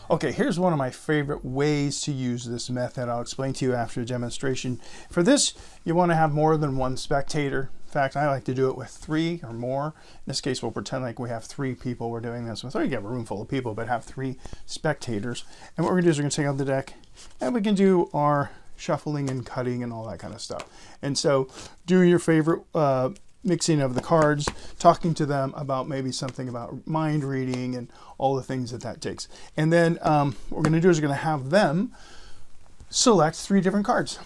Okay, here's one of my favorite ways to use this method. I'll explain to you after a demonstration. For this, you want to have more than one spectator. In fact, I like to do it with 3 or more. In this case, we'll pretend like we have 3 people we're doing this with. Or you get a room full of people, but have 3 spectators. And what we're going to do is we're going to take out the deck, and we can do our shuffling and cutting and all that kind of stuff. And so do your favorite mixing of the cards, talking to them about maybe something about mind reading and all the things that takes. And then what we're going to do is we're going to have them select 3 different cards.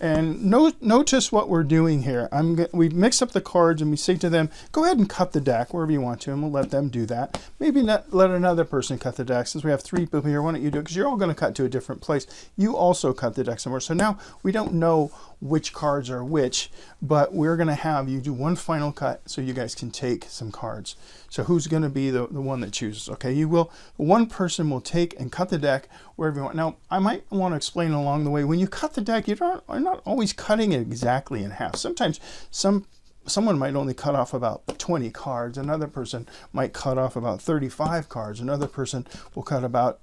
And notice what we're doing here. We mix up the cards and we say to them, go ahead and cut the deck wherever you want to, and we'll let them do that. Maybe not let another person cut the deck. Since we have 3 people here, why don't you do it? Because you're all going to cut to a different place. You also cut the deck somewhere. So now we don't know which cards are which, but we're going to have you do one final cut so you guys can take some cards. So who's going to be the one that chooses? Okay, one person will take and cut the deck wherever you want. Now, I might want to explain along the way, when you cut the deck, you're not always cutting it exactly in half. Sometimes someone might only cut off about 20 cards. Another person might cut off about 35 cards. Another person will cut about,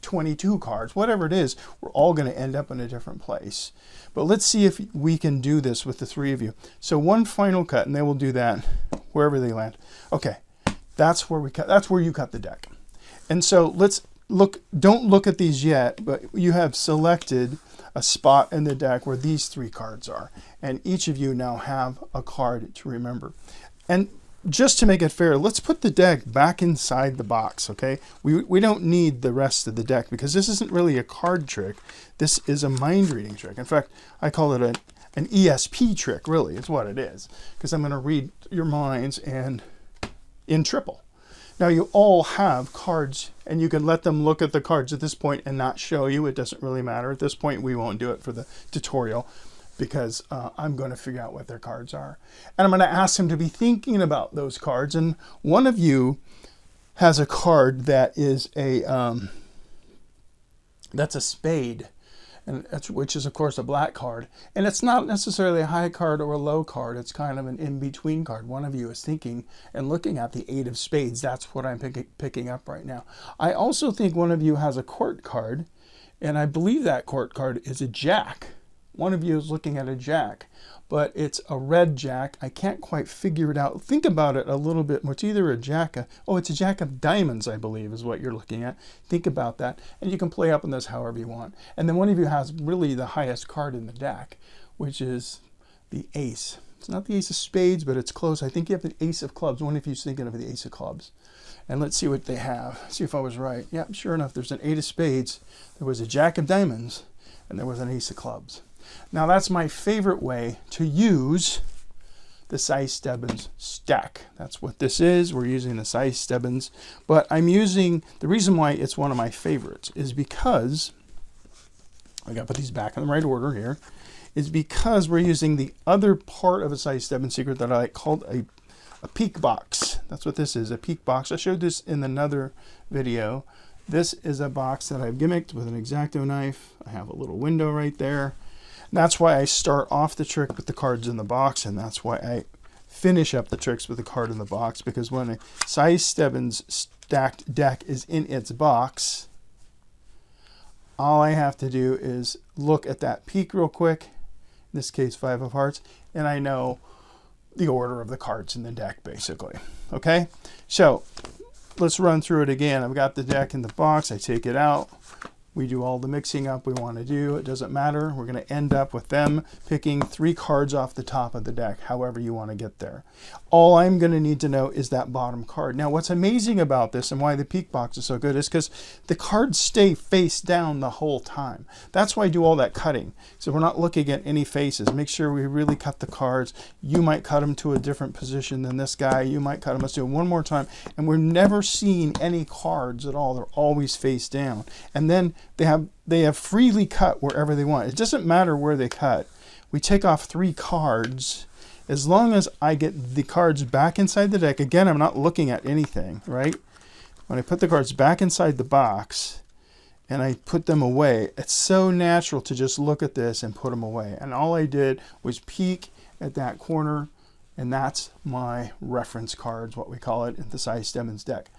22 cards. Whatever it is, we're all going to end up in a different place. But let's see if we can do this with the 3 of you. So one final cut, and they will do that wherever they land. Okay, that's where we cut. That's where you cut the deck. And so let's look. Don't look at these yet, but you have selected a spot in the deck where these 3 cards are, and each of you now have a card to remember. And just to make it fair, let's put the deck back inside the box, okay? We don't need the rest of the deck because this isn't really a card trick. This is a mind reading trick. In fact, I call it an ESP trick, really, is what it is, because I'm going to read your minds and in triple. Now, you all have cards, and you can let them look at the cards at this point and not show you. It doesn't really matter. At this point, we won't do it for the tutorial, because I'm going to figure out what their cards are. And I'm going to ask them to be thinking about those cards. And one of you has a card that is that's a spade, and which is, of course, a black card. And it's not necessarily a high card or a low card. It's kind of an in-between card. One of you is thinking and looking at the 8 of spades. That's what I'm picking up right now. I also think one of you has a court card, and I believe that court card is a jack. One of you is looking at a jack, but it's a red jack. I can't quite figure it out. Think about it a little bit more. It's either a jack, it's a jack of diamonds, I believe, is what you're looking at. Think about that, and you can play up on this however you want. And then one of you has really the highest card in the deck, which is the ace. It's not the ace of spades, but it's close. I think you have the ace of clubs. One of you's thinking of the ace of clubs. And let's see what they have. See if I was right. Yeah, sure enough, there's an 8 of spades. There was a jack of diamonds, and there was an ace of clubs. Now that's my favorite way to use the Si Stebbins stack. That's what this is. We're using the Si Stebbins, but I'm using, the reason why it's one of my favorites is because, I got to put these back in the right order here, is because we're using the other part of a Si Stebbins secret that I called a peek box. That's what this is, a peek box. I showed this in another video. This is a box that I've gimmicked with an X-Acto knife. I have a little window right there. That's why I start off the trick with the cards in the box, and that's why I finish up the tricks with the card in the box, because when a Si Stebbins stacked deck is in its box, all I have to do is look at that peek real quick, in this case 5 of hearts, and I know the order of the cards in the deck, basically. Okay, so let's run through it again. I've got the deck in the box. I take it out. We do all the mixing up we want to do. It doesn't matter. We're going to end up with them picking 3 cards off the top of the deck, however you want to get there. All I'm going to need to know is that bottom card. Now, what's amazing about this and why the peek box is so good is because the cards stay face down the whole time. That's why I do all that cutting. So we're not looking at any faces. Make sure we really cut the cards. You might cut them to a different position than this guy. You might cut them. Let's do it one more time. And we're never seeing any cards at all. They're always face down. And then they have freely cut wherever they want. It doesn't matter where they cut. We take off 3 cards. As long as I get the cards back inside the deck, again, I'm not looking at anything, right? When I put the cards back inside the box and I put them away, it's so natural to just look at this and put them away. And all I did was peek at that corner, and that's my reference cards, what we call it, in the Si Stebbins deck.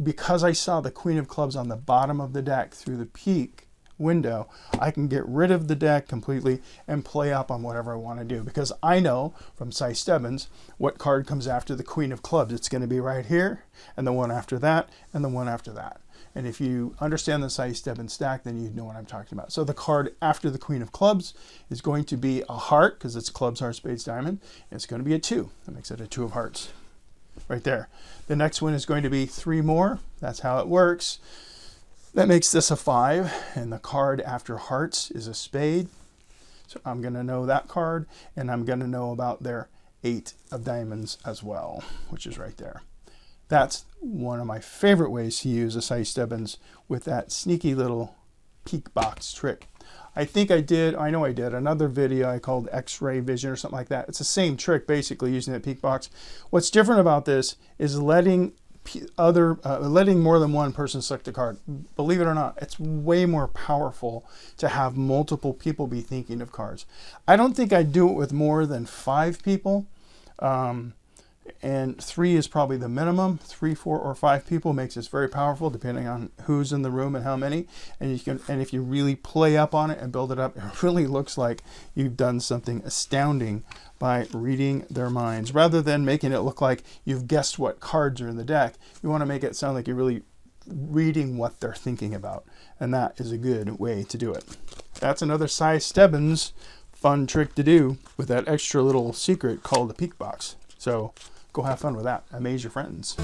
because I saw the Queen of Clubs on the bottom of the deck through the peak window, I can get rid of the deck completely and play up on whatever I want to do, because I know from Si Stebbins what card comes after the Queen of Clubs. It's going to be right here, and the one after that, and the one after that. And if you understand the Si Stebbins stack, then you know what I'm talking about. So the card after the Queen of Clubs is going to be a heart, because it's clubs, hearts, spades, diamond. It's going to be a 2. That makes it a 2 of hearts right there. The next one is going to be 3 more. That's how it works. That makes this a 5, and the card after hearts is a spade. So I'm going to know that card, and I'm going to know about their 8 of diamonds as well, which is right there. That's one of my favorite ways to use a Si Stebbins with that sneaky little peek box trick. I know I did another video I called X-ray vision or something like that. It's the same trick, basically, using that peek box. What's different about this is letting more than one person select a card. Believe it or not, it's way more powerful to have multiple people be thinking of cards. I don't think I'd do it with more than 5 people. And 3 is probably the minimum. 3, 4, or 5 people makes this very powerful, depending on who's in the room and how many. And if you really play up on it and build it up, it really looks like you've done something astounding by reading their minds. Rather than making it look like you've guessed what cards are in the deck, you want to make it sound like you're really reading what they're thinking about. And that is a good way to do it. That's another Si Stebbins fun trick to do with that extra little secret called the peek box. So go have fun with that. Amaze your friends.